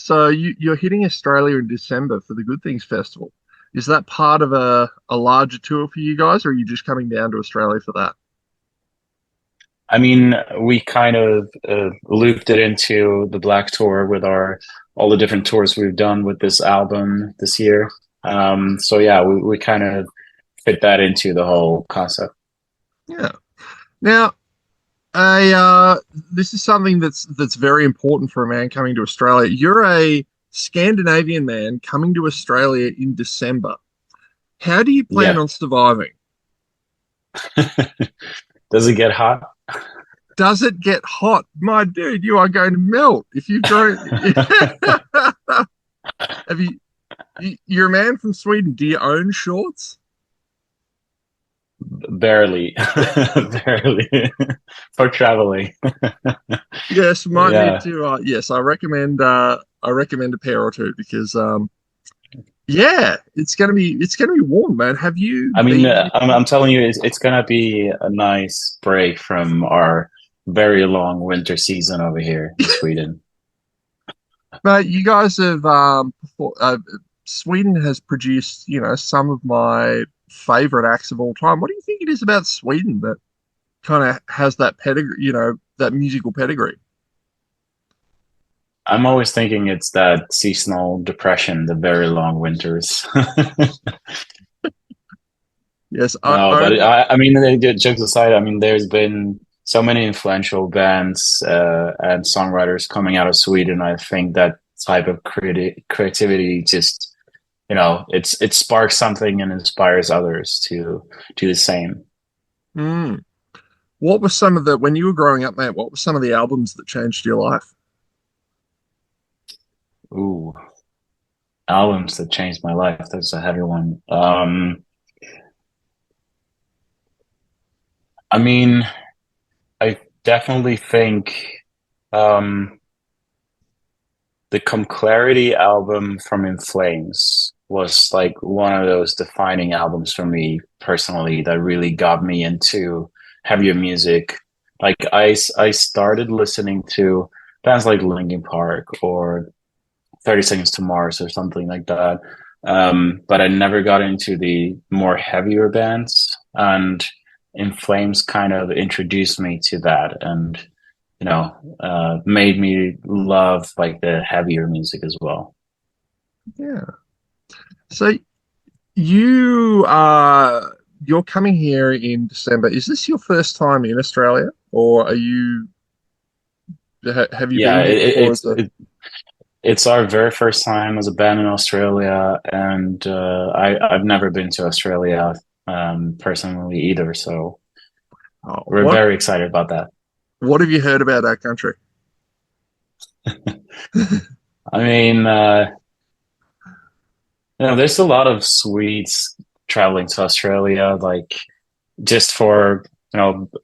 So you're hitting Australia in December for the Good Things Festival. Is that part of a larger tour for you guys, or are you just coming down to Australia for that? I mean, we kind of looped it into the Black Tour with our all the different tours we've done with this album this year. So yeah, we kind of fit that into the whole concept. Yeah. Now, I this is something that's very important for a man coming to Australia. You're a Scandinavian man coming to Australia in December. How do you plan Yeah. on surviving? Does it get hot? Does it get hot? My dude, you are going to melt if you've grown. Have you're a man from Sweden. Do you own shorts? Barely, barely for traveling. Yes, might need Yeah. to. Yes, I recommend a pair or two because yeah, it's gonna be warm, man. Have you I mean, been? I'm telling you, it's gonna be a nice break from our very long winter season over here in Sweden. But you guys have Sweden has produced, some of my favorite acts of all time. What do you think it is about Sweden that kind of has that pedigree, that musical pedigree? I'm always thinking it's that seasonal depression, the very long winters. Yes, No, but I mean, jokes aside, I mean, there's been so many influential bands and songwriters coming out of Sweden. I think that type of creativity just, it sparks something and inspires others to do the same. mm. What were some of the when you were growing up, mate? What were some of the albums that changed your life? Ooh, albums that changed my life. That's a heavy one. I mean, I definitely think um, the Come Clarity album from In Flames was like one of those defining albums for me personally that really got me into heavier music. Like I started listening to bands like Linkin Park or 30 Seconds to Mars or something like that. But I never got into the more heavier bands. And In Flames kind of introduced me to that and, made me love like the heavier music as well. Yeah. So you're coming here in December. Is this your first time in Australia, or have you Yeah, been here before? it's our very first time as a band in Australia, and I've never been to Australia personally either. So Oh, we're very excited about that. what have you heard about that country? I mean, there's a lot of Swedes traveling to Australia, like just for,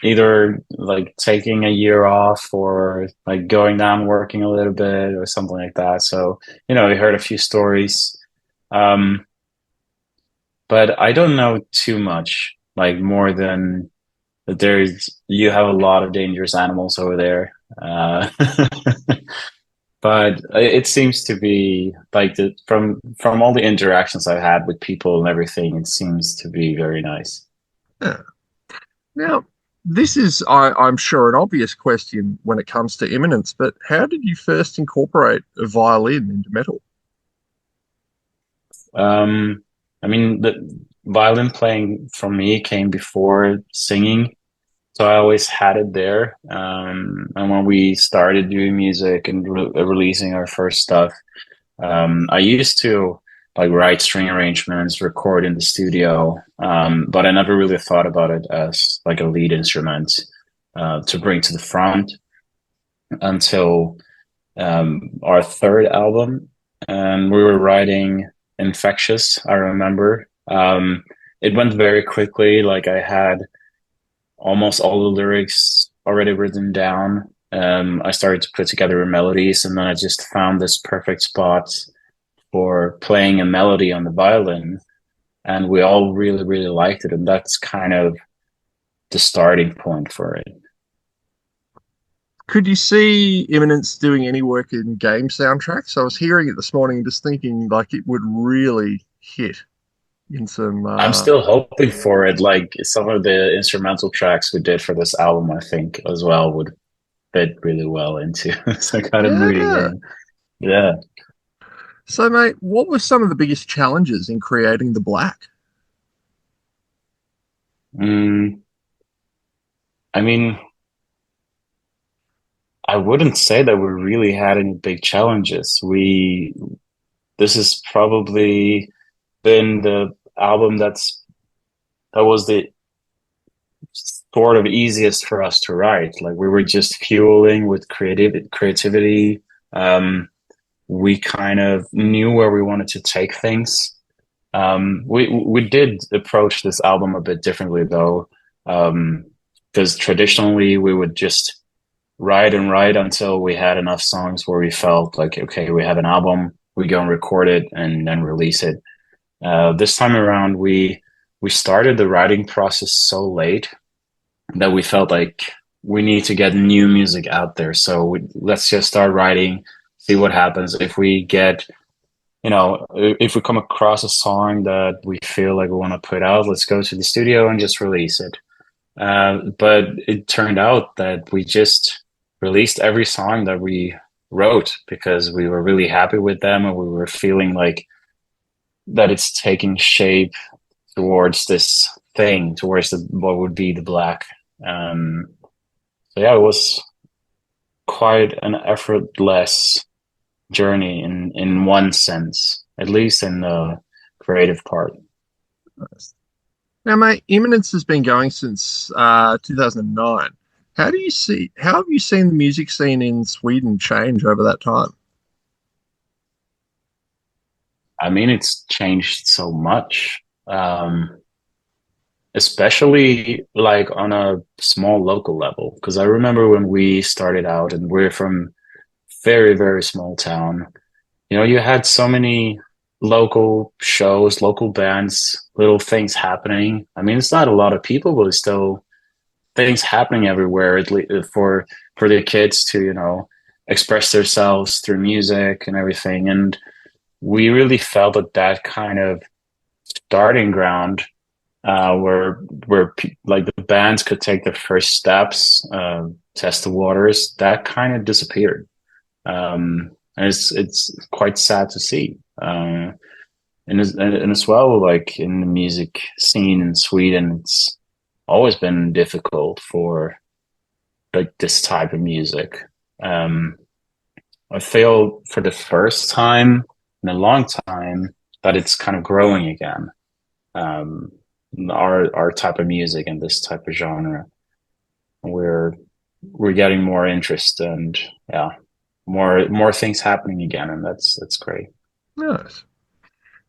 either like taking a year off or like going down working a little bit or something like that. So, we heard a few stories. Um, but I don't know too much, like more than that you have a lot of dangerous animals over there. But it seems to be like from all the interactions I've had with people and everything, it seems to be very nice. Yeah. Now, this is, I'm sure, an obvious question when it comes to Imminence, but how did you first incorporate a violin into metal? Um, I mean, the violin playing for me came before singing, so I always had it there. And when we started doing music and releasing our first stuff, I used to like write string arrangements, record in the studio, but I never really thought about it as like a lead instrument to bring to the front until our third album, and we were writing Infectious, I remember. It went very quickly. Like I had almost all the lyrics already written down. I started to put together melodies, and then I just found this perfect spot for playing a melody on the violin. And we all really, really liked it. And that's kind of the starting point for it. Could you see Imminence doing any work in game soundtracks? I was hearing it this morning and just thinking like it would really hit in some I'm still hoping for it. Like some of the instrumental tracks we did for this album, I think as well would fit really well into some kind of moody yeah. game. Yeah. So mate, what were some of the biggest challenges in creating the black? Mm, I mean, I wouldn't say that we really had any big challenges. This has probably been the album that was the sort of easiest for us to write. Like we were just fueling with creativity. We kind of knew where we wanted to take things. We did approach this album a bit differently though, because traditionally we would just write and write until we had enough songs where we felt like, okay, we have an album, we go and record it and then release it. This time around, we started the writing process so late that we felt like we need to get new music out there. So let's just start writing, see what happens. If we get, if we come across a song that we feel like we want to put out, let's go to the studio and just release it. But it turned out that we just released every song that we wrote because we were really happy with them and we were feeling like that it's taking shape towards this thing, towards what would be the black. So yeah, it was quite an effortless journey in one sense, at least in the creative part. Now, mate, Imminence has been going since 2009. How have you seen the music scene in Sweden change over that time? I mean, it's changed so much, especially like on a small local level. Because I remember when we started out, and we're from very, very small town. You had so many local shows, local bands, little things happening. I mean, it's not a lot of people, but it's still things happening everywhere. For the kids to express themselves through music and everything, and we really felt that kind of starting ground where like the bands could take their first steps, test the waters, that kind of disappeared. And it's quite sad to see. And as well, like in the music scene in Sweden, it's always been difficult for like this type of music. I feel for the first time in a long time that it's kind of growing again. Our type of music and this type of genre, we're getting more interest and yeah, more things happening again, and that's great. Nice.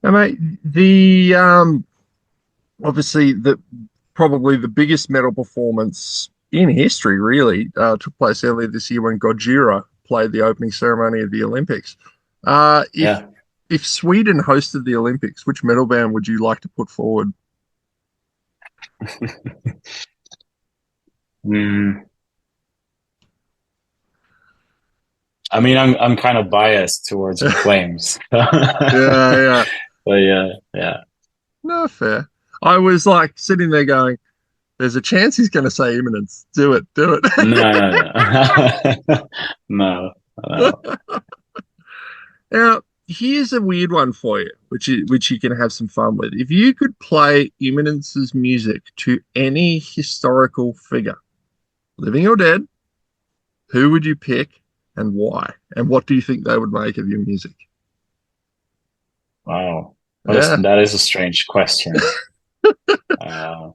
Now, mate, the obviously the probably the biggest metal performance in history really took place earlier this year when Gojira played the opening ceremony of the Olympics. Uh, if Yeah. if Sweden hosted the Olympics, which metal band would you like to put forward? Mm, I mean, I'm kind of biased towards In Flames, Yeah, yeah. but yeah, yeah. No, fair. I was like sitting there going, there's a chance he's going to say Imminence. Do it, do No, no, no, no, no. it. Now, here's a weird one for you, which you can have some fun with. If you could play Imminence's music to any historical figure, living or dead, who would you pick and why? And what do you think they would make of your music? Wow, Yeah. that is a strange question. Uh,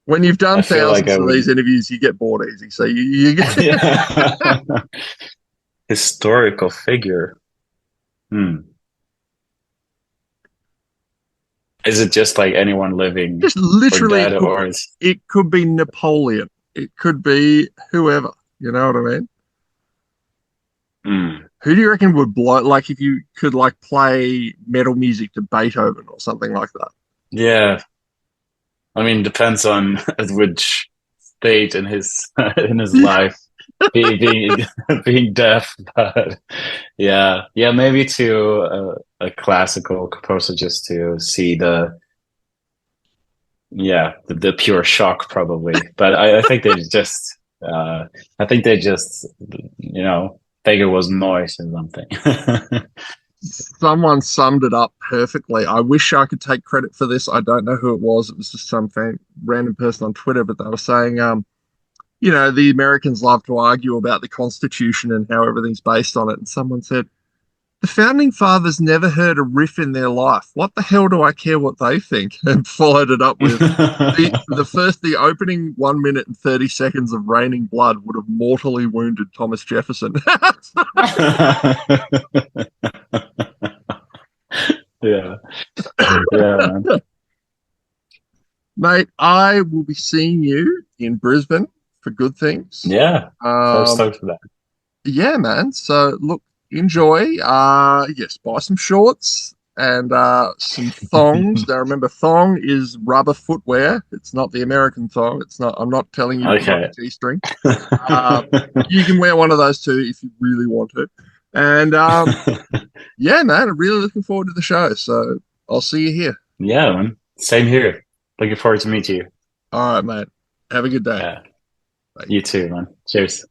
When you've I done feel like thousands I of would. these interviews, you get bored easy. So you get Yeah. Historical figure. Hmm. Is it just like anyone living just or literally dead, or is? it could be Napoleon. It could be whoever. You know what I mean? Hmm. Who do you reckon would blow? Like if you could like play metal music to Beethoven or something like that. Yeah, I mean, depends on at which state in his in his life being being deaf, but yeah, maybe to a classical composer just to see the pure shock probably. But I think they just I think they just think it was noise or something. Someone summed it up perfectly. I wish I could take credit for this. I don't know who it was. It was just some random person on Twitter, but they were saying, the Americans love to argue about the Constitution and how everything's based on it. And someone said, the founding fathers never heard a riff in their life. What the hell do I care what they think? And followed it up with the opening 1 minute and 30 seconds of Raining Blood would have mortally wounded Thomas Jefferson. Yeah, yeah, man. Mate, I will be seeing you in Brisbane for good things. Yeah. So Um, stoked for that. yeah, man. So look, enjoy. Yes, buy some shorts and some thongs. Now remember, thong is rubber footwear. It's not the American thong. It's not. I'm not telling you to put on Okay. a G-string. Uh, you can wear one of those too if you really want to. And yeah, man, I'm really looking forward to the show. So I'll see you here. Yeah, man. Same here. Looking forward to meet you. All right, mate. Have a good day. Yeah. Bye. You too, man. Cheers.